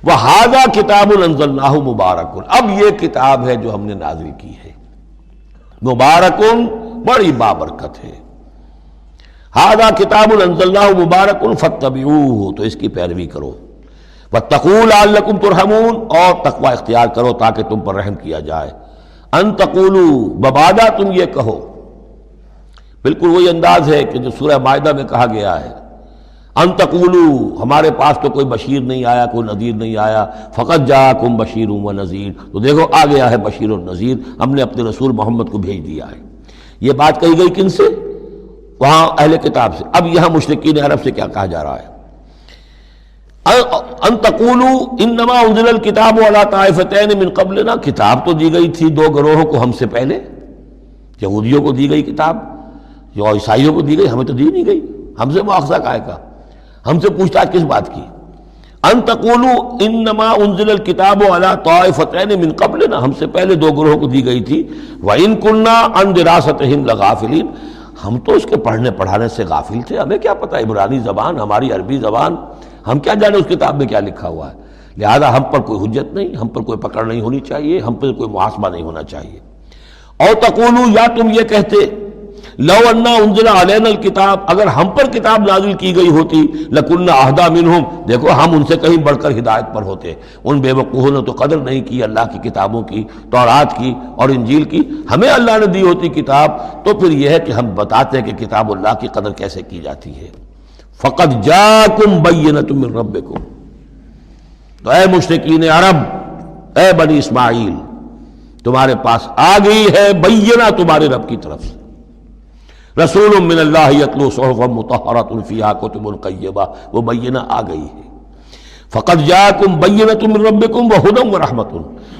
وَهَذَا كِتَابٌ أَنزَلْنَاهُ مُبَارَكٌ، اب یہ کتاب ہے جو ہم نے نازل کی ہے، مبارکن بڑی بابرکت ہے۔ هَذَا كِتَابٌ أَنزَلْنَاهُ مُبَارَكٌ فَاتَّبِعُوهُ، تو اس کی پیروی کرو، وَاتَّقُوا لَعَلَّكُمْ تُرْحَمُونَ، اور تقوی اختیار کرو تاکہ تم پر رحم کیا جائے۔ ان تقولوا، ببادہ تم یہ کہو، بالکل وہی انداز ہے کہ جو سورہ مائدہ میں کہا گیا ہے، ان تقولوا، ہمارے پاس تو کوئی بشیر نہیں آیا، کوئی نذیر نہیں آیا، فقط جاءکم بشیر و نذیر، تو دیکھو آ گیا ہے بشیر اور نذیر، ہم نے اپنے رسول محمد کو بھیج دیا ہے۔ یہ بات کہی گئی کن سے؟ وہاں اہل کتاب سے۔ اب یہاں مشرکین عرب سے کیا کہا جا رہا ہے؟ ان تقولوا انما انزل الکتاب علی طائفتین من قبلنا، کتاب تو دی گئی تھی دو گروہوں کو ہم سے پہلے، یہودیوں کو دی گئی کتاب، جو عیسائیوں کو دی گئی، ہمیں تو دی نہیں گئی، ہم سے مواخذہ کائے کا، ہم سے پوچھ تاچھ کس بات کی؟ ان تقولوا انما انزل الکتاب علی طائفتین من قبلنا، ہم سے پہلے دو گروہوں کو دی گئی تھی، وَإِن كُنَّا عَن دِرَاسَتِهِمْ لَغَافِلِينَ، ہم تو اس کے پڑھنے پڑھانے سے غافل تھے، ہمیں کیا پتہ عبرانی زبان، ہماری عربی زبان، ہم کیا جانے اس کتاب میں کیا لکھا ہوا ہے، لہذا ہم پر کوئی حجت نہیں، ہم پر کوئی پکڑ نہیں ہونی چاہیے، ہم پر کوئی محاسبہ نہیں ہونا چاہیے۔ اور تقولوا، یا تم یہ کہتے، لو انا انزل علینا الکتاب، اگر ہم پر کتاب نازل کی گئی ہوتی، لکنا اہدی منہم، دیکھو ہم ان سے کہیں بڑھ کر ہدایت پر ہوتے۔ ان بے وقوفوں نے تو قدر نہیں کی اللہ کی کتابوں کی، تورات کی اور انجیل کی، ہمیں اللہ نے دی ہوتی کتاب تو پھر یہ ہے کہ ہم بتاتے ہیں کہ کتاب اللہ کی قدر کیسے کی جاتی ہے۔ فقد جاءکم بینۃ من ربکم، تو اے مشرکین عرب، اے بنی اسماعیل، تمہارے پاس آ گئی ہے بینہ تمہارے رب کی طرف سے، رسول من اللہ یتلو صحفا مطہرۃ فیہا کتب قیمہ، وہ بینہ آ گئی ہے۔ فقد جاءکم بینۃ من ربکم وہدی ورحمۃ،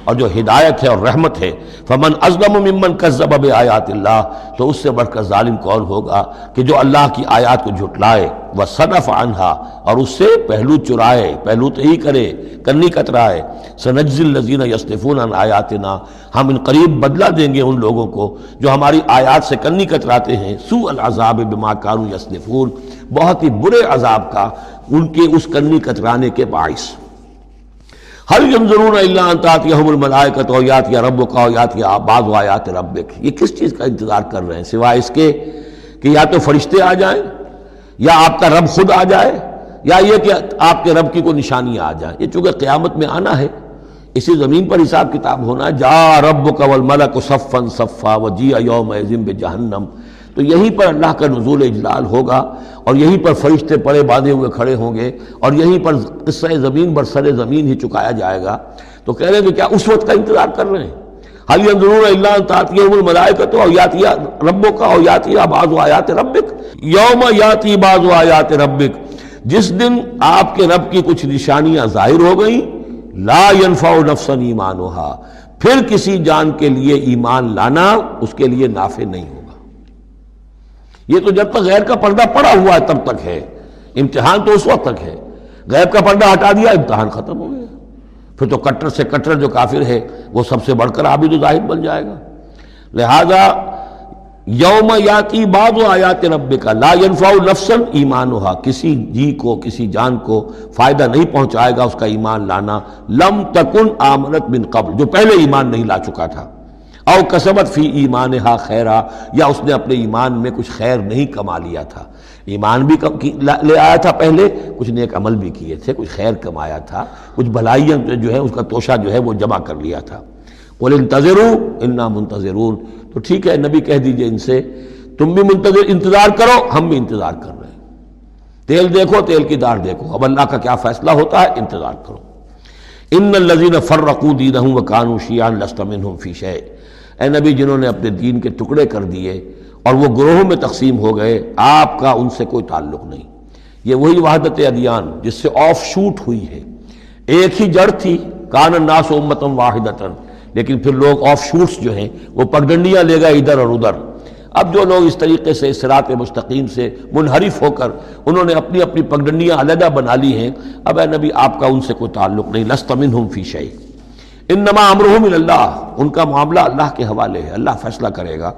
اور جو ہدایت ہے اور رحمت ہے، فمن اظلم ممن کذب بآیات اللہ، تو اس سے بڑھ کر ظالم کون ہوگا کہ جو اللہ کی آیات کو جھٹلائے، وصدف عنہا، اور اس سے پہلو چرائے، پہلو تہی کرے، کنی کترائے۔ سنجزی الذین یصدفون عن آیاتنا، ہم ان قریب بدلہ دیں گے ان لوگوں کو جو ہماری آیات سے کنی کتراتے ہیں، سوء العذاب بما کانوا یصدفون، بہت ہی برے عذاب کا ان کے اس کنی کترانے کے باعث۔ هل ينظرون الا ان تاتيهم الملائکۃ او یاتی ربک او یاتی بعض آیات ربک، یہ کس چیز کا انتظار کر رہے ہیں سوائے اس کے کہ یا تو فرشتے آ جائیں، یا آپ کا رب خود آ جائے، یا یہ کہ آپ کے رب کی کوئی نشانیاں آ جائیں۔ یہ چونکہ قیامت میں آنا ہے، اسی زمین پر حساب کتاب ہونا ہے، جاء ربک والملک صفا صفا وجیء یومئذ بجہنم، تو یہیں پر اللہ کا نزول اجلال ہوگا، اور یہیں پر فرشتے پڑے باندھے ہوئے کھڑے ہوں گے، اور یہیں پر قصہ زمین بر سر زمین ہی چکایا جائے گا۔ تو کہہ رہے ہیں کہ کیا اس وقت کا انتظار کر رہے ہیں؟ هل ينظرون الا ان تاتيهم الملائکۃ او یاتی ربک او یاتی بعض آیات ربک، یوم یاتی بعض آیات ربک، جس دن آپ کے رب کی کچھ نشانیاں ظاہر ہو گئیں، لا ينفع نفسا ایمانها، پھر کسی جان کے لیے ایمان لانا اس کے لیے نافع نہیں ہوگا۔ یہ تو جب تک غیر کا پردہ پڑا ہوا ہے تب تک ہے، امتحان تو اس وقت تک ہے، غیب کا پردہ ہٹا دیا امتحان ختم ہو گیا، پھر تو کٹر سے کٹر جو کافر ہے وہ سب سے بڑھ کر عابد و زاہد بن جائے گا۔ لہذا یوم یاتی بعض آیات ربک لا ينفع نفسا ایمانها، کسی جی کو، کسی جان کو فائدہ نہیں پہنچائے گا اس کا ایمان لانا، لم تکن آمنت من قبل، جو پہلے ایمان نہیں لا چکا تھا، او کسبت فی ایمانہا خیرا، یا اس نے اپنے ایمان میں کچھ خیر نہیں کما لیا تھا، ایمان بھی لے آیا تھا پہلے، کچھ نیک عمل بھی کیے تھے، کچھ خیر کمایا تھا، کچھ بھلائیاں جو ہے اس کا توشہ جو ہے وہ جمع کر لیا تھا۔ قل انتظروا انا منتظرون، تو ٹھیک ہے نبی کہہ دیجئے ان سے تم بھی انتظار کرو، ہم بھی انتظار کر رہے ہیں، تیل دیکھو تیل کی دار دیکھو، اب اللہ کا کیا فیصلہ ہوتا ہے انتظار کرو۔ ان الذین فرقوا دینہم وکانوا شیعا لست منہم فی شیء، اے نبی جنہوں نے اپنے دین کے ٹکڑے کر دیے اور وہ گروہوں میں تقسیم ہو گئے، آپ کا ان سے کوئی تعلق نہیں۔ یہ وہی وحدت ادیان جس سے آف شوٹ ہوئی ہے، ایک ہی جڑ تھی، کان الناس امۃ واحدۃ، لیکن پھر لوگ آف شوٹس جو ہیں وہ پگڈنڈیاں لے گئے ادھر اور ادھر۔ اب جو لوگ اس طریقے سے صراط مستقیم سے منحرف ہو کر انہوں نے اپنی اپنی پگڈنڈیاں علیحدہ بنا لی ہیں، اب اے نبی آپ کا ان سے کوئی تعلق نہیں، لست منہم فی شیء، انما امرہم الی اللہ، ان کا معاملہ اللہ کے حوالے ہے، اللہ فیصلہ کرے گا۔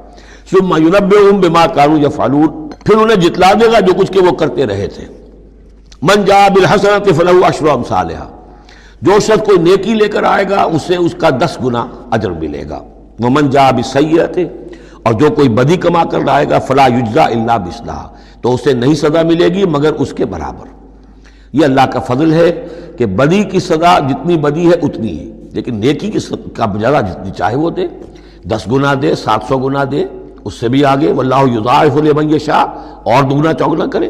ثم ینبئہم بما کانوا یفعلون، پھر انہیں جتلا دے گا جو کچھ کہ وہ کرتے رہے تھے۔ من جاء بالحسنۃ فلہ عشر امثالھا، جو شخص کوئی نیکی لے کر آئے گا اسے اس کا 10 گنا اجر ملے گا. ومن جاء بالسیئۃ، اور جو کوئی بدی کما کر لائے گا فلا یجزا الا مثلھا، تو اسے نہیں سزا ملے گی مگر اس کے برابر. یہ اللہ کا فضل ہے کہ بدی کی سزا جتنی بدی ہے اتنی ہی، لیکن نیکی کی کا جزا جتنی چاہے وہ دے، 10 گنا دے، 700 گنا دے، اس سے بھی آگے. واللہ یضاعف لمن یشاء، اور دگنا چوگنا کرے.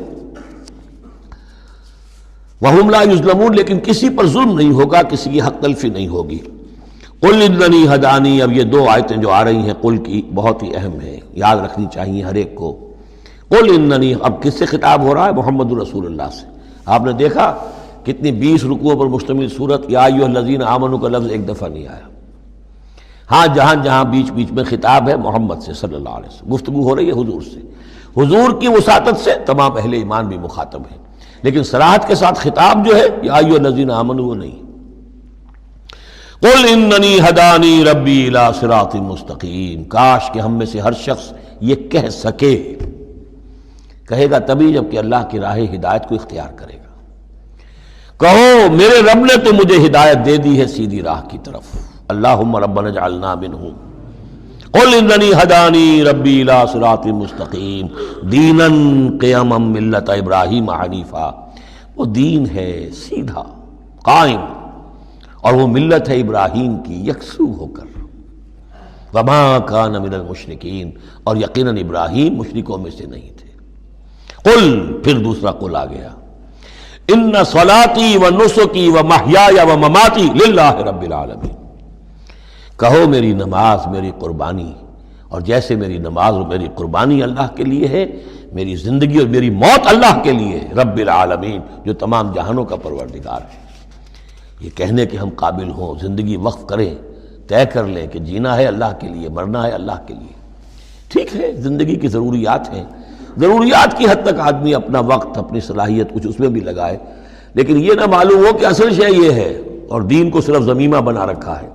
وہم لا یظلمون، لیکن کسی پر ظلم نہیں ہوگا، کسی کی حق تلفی نہیں ہوگی. قل اننی ہدانی، اب یہ 2 آیتیں جو آ رہی ہیں قل کی بہت ہی اہم ہیں، یاد رکھنی چاہیے ہر ایک کو. قل اننی، اب کس سے خطاب ہو رہا ہے؟ محمد رسول اللہ سے. آپ نے دیکھا کتنی 20 رکوعوں پر مشتمل صورت، یا ایھا الذین آمنوا کا لفظ ایک دفعہ نہیں آیا. ہاں جہاں جہاں بیچ بیچ میں خطاب ہے محمد سے صلی اللہ علیہ وسلم، گفتگو ہو رہی ہے حضور سے، حضور کی وساطت سے تمام اہل ایمان بھی مخاطب ہیں، لیکن صراحت کے ساتھ خطاب جو ہے یا ایھا الذین آمنوا وہ نہیں. قل اننی ہدانی ربی الی صراط مستقیم، کاش کہ ہم میں سے ہر شخص یہ کہہ سکے. کہے گا تبھی جب کہ اللہ کی راہ ہدایت کو اختیار کرے گا. کہو میرے رب نے تو مجھے ہدایت دے دی ہے سیدھی راہ کی طرف. اللہم ربنا اجعلنا منہم. قل اننی ہدانی ربی الی صراط مستقیم دینا قیما ملت ابراہیم حنیفا، وہ دین ہے سیدھا قائم، اور وہ ملت ہے ابراہیم کی یکسو ہو کر. وما کان من المشرکین، اور یقیناً ابراہیم مشرکوں میں سے نہیں تھے. قل، پھر دوسرا قل آ گیا، ان صلاتی و نسکی و محیای و مماتی للہ رب العالمین. کہو میری نماز، میری قربانی، اور جیسے میری نماز اور میری قربانی اللہ کے لیے ہے، میری زندگی اور میری موت اللہ کے لیے ہے، رب العالمین، جو تمام جہانوں کا پروردگار ہے. یہ کہنے کے ہم قابل ہوں، زندگی وقف کریں، طے کر لیں کہ جینا ہے اللہ کے لیے، مرنا ہے اللہ کے لیے. ٹھیک ہے، زندگی کی ضروریات ہیں، ضروریات کی حد تک آدمی اپنا وقت، اپنی صلاحیت کچھ اس میں بھی لگائے، لیکن یہ نہ معلوم ہو کہ اصل شے یہ ہے اور دین کو صرف ضمیمہ بنا رکھا ہے،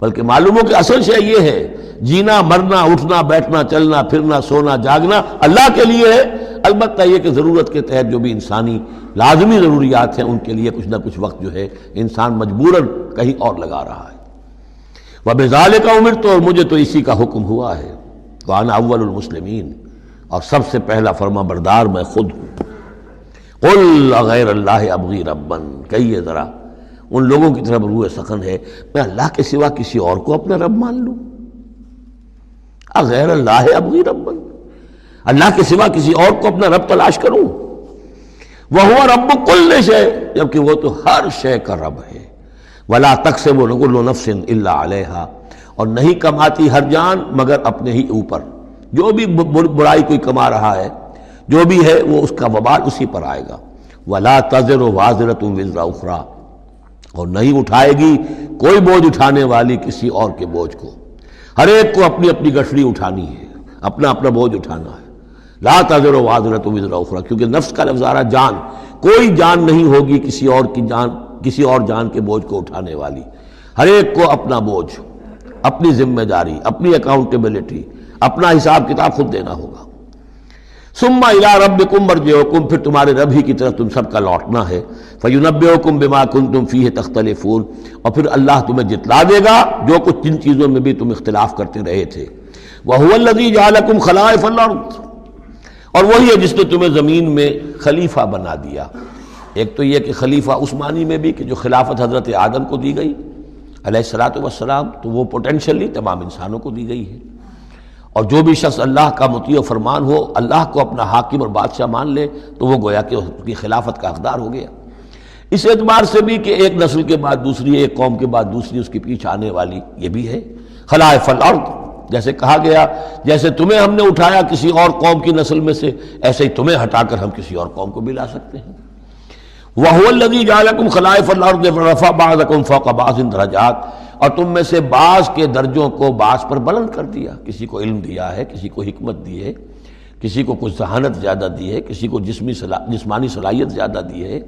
بلکہ معلوم ہو کہ اصل شے یہ ہے، جینا، مرنا، اٹھنا، بیٹھنا، چلنا، پھرنا، سونا، جاگنا اللہ کے لیے ہے. البتہ یہ کہ ضرورت کے تحت جو بھی انسانی لازمی ضروریات ہیں ان کے لیے کچھ نہ کچھ وقت جو ہے انسان مجبوراً کہیں اور لگا رہا ہے. وَبِذَالِكَ أُمِرْتُ، اور مجھے تو اسی کا حکم ہوا ہے. وَأَنَا أَوَّلُ الْمُسْلِمِينَ، اور سب سے پہلا فرما بردار میں خود ہوں. قُلْ أَغَيْرَ اللَّهِ أَبْغِي رَبًّا، کہیے ذرا، ان لوگوں کی طرف روح سخن ہے، میں اللہ کے سوا کسی اور کو اپنا رب مان لوں؟ اغیر اللہ ابغی ربًا، اللہ کے سوا کسی اور کو اپنا رب تلاش کروں؟ وَهُوَ رَبُّ كُلِّ شَيْءٍ، جبکہ وہ تو ہر شے کا رب ہے. وَلَا تَكْسِبُ كُلُّ نَفْسٍ إِلَّا عَلَيْهَا، اور نہیں کماتی ہر جان مگر اپنے ہی اوپر. جو بھی برائی کوئی کما رہا ہے، جو بھی ہے وہ اس کا وبال اسی پر آئے گا. وَلَا تَزِرُ وَازِرَةٌ وِزْرَ أُخْرَىٰ، اور نہیں اٹھائے گی کوئی بوجھ اٹھانے والی کسی اور کے بوجھ کو. ہر ایک کو اپنی اپنی گٹھڑی اٹھانی ہے، اپنا اپنا بوجھ اٹھانا ہے. لا تزر وازرۃ وزر اخری، کیونکہ نفس کا لفظ آ رہا جان، کوئی جان نہیں ہوگی کسی اور کی جان، کسی اور جان کے بوجھ کو اٹھانے والی. ہر ایک کو اپنا بوجھ، اپنی ذمہ داری، اپنی اکاؤنٹیبلٹی، اپنا حساب کتاب خود دینا ہوگا. ثم الی ربکم مرجعکم، پھر تمہارے رب ہی کی طرف تم سب کا لوٹنا ہے. فینبئکم بما کنتم فیہ تختلفون، اور پھر اللہ تمہیں جتلا دے گا جو کچھ جن چیزوں میں بھی تم اختلاف کرتے رہے تھے. وہو الذی جعلکم خلائف الارض، اور وہی ہے جس نے تمہیں زمین میں خلیفہ بنا دیا. ایک تو یہ کہ خلیفہ عثمانی میں بھی کہ جو خلافت حضرت آدم کو دی گئی علیہ الصلوۃ والسلام، تو وہ پوٹینشلی تمام انسانوں کو دی گئی ہے. اور جو بھی شخص اللہ کا مطیع و فرمان ہو، اللہ کو اپنا حاکم اور بادشاہ مان لے، تو وہ گویا کہ اس کی خلافت کا حقدار ہو گیا. اس اعتبار سے بھی کہ ایک نسل کے بعد دوسری، ایک قوم کے بعد دوسری اس کے پیچھے آنے والی، یہ بھی ہے خلائف الارض. جیسے کہا گیا جیسے تمہیں ہم نے اٹھایا کسی اور قوم کی نسل میں سے، ایسے ہی تمہیں ہٹا کر ہم کسی اور قوم کو بھی لا سکتے ہیں. وَهُوَ الَّذِي جَعَلَكُمْ خَلَائِفَ الْأَرْضِ وَرَفَعَ بَعْضَكُمْ فَوْقَ بَعْضٍ دَرَجَاتٍ، اور تم میں سے بعض کے درجوں کو بعض پر بلند کر دیا. کسی کو علم دیا ہے، کسی کو حکمت دی ہے، کسی کو کچھ ذہانت زیادہ دی ہے، کسی کو جسمانی صلاحیت زیادہ دی ہے،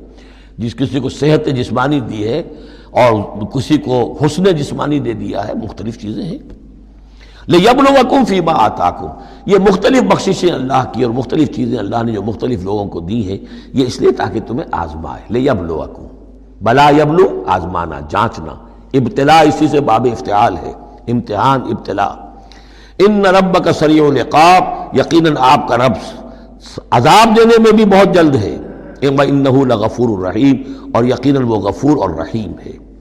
کسی کو صحت جسمانی دی ہے، اور کسی کو حسن جسمانی دے دیا ہے. مختلف چیزیں ہیں. لِيَبْلُوَكُمْ فِي مَا آتَاكُمْ، یہ مختلف بخششیں اللہ کی اور مختلف چیزیں اللہ نے جو مختلف لوگوں کو دی ہیں، یہ اس لیے تاکہ تمہیں آزمائے. لِيَبْلُوَكُمْ بلا یبلو آزمانا، جانچنا، ابتلا اسی سے باب افتعال ہے، امتحان، ابتلا۔ ان ربک سریع العقاب، یقیناً آپ کا رب عذاب دینے میں بھی بہت جلد ہے، وَإِنَّهُ لَغَفُورٌ رحیم، اور یقیناً وہ غفور اور رحیم ہے۔